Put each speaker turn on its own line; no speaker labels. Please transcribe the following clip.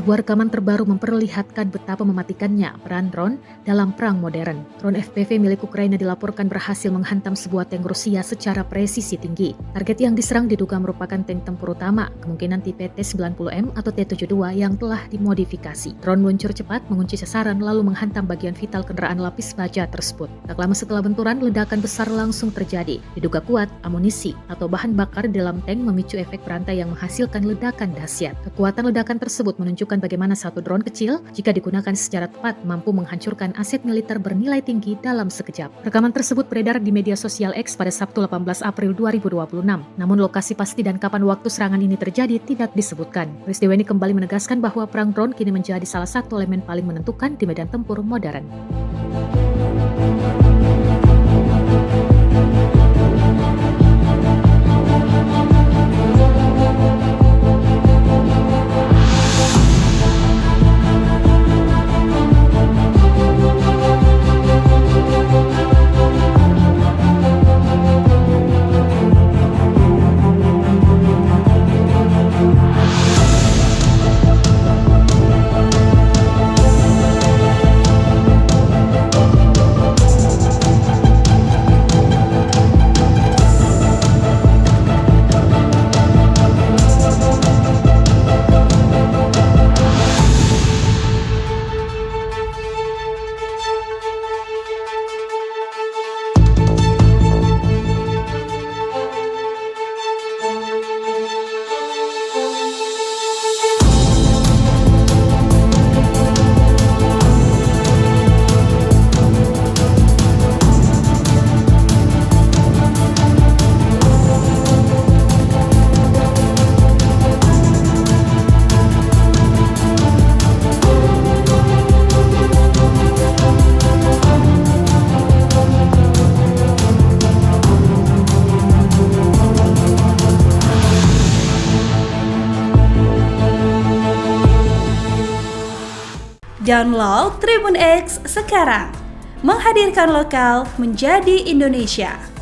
Sebuah rekaman terbaru memperlihatkan betapa mematikannya peran drone dalam perang modern. Drone FPV milik Ukraina dilaporkan berhasil menghantam sebuah tank Rusia secara presisi tinggi. Target yang diserang diduga merupakan tank tempur utama, kemungkinan tipe T-90M atau T-72 yang telah dimodifikasi. Drone meluncur cepat, mengunci sasaran, lalu menghantam bagian vital kendaraan lapis baja tersebut. Tak lama setelah benturan, ledakan besar langsung terjadi. Diduga kuat, amunisi atau bahan bakar di dalam tank memicu efek berantai yang menghasilkan ledakan dahsyat. Kekuatan ledakan tersebut menunjukkan bagaimana satu drone kecil, jika digunakan secara tepat, mampu menghancurkan aset militer bernilai tinggi dalam sekejap. Rekaman tersebut beredar di media sosial X pada Sabtu 18 April 2026. Namun lokasi pasti dan kapan waktu serangan ini terjadi tidak disebutkan. Peristiwa ini kembali menegaskan bahwa perang drone kini menjadi salah satu elemen paling menentukan di medan tempur modern.
Download Tribun X sekarang, menghadirkan lokal menjadi Indonesia.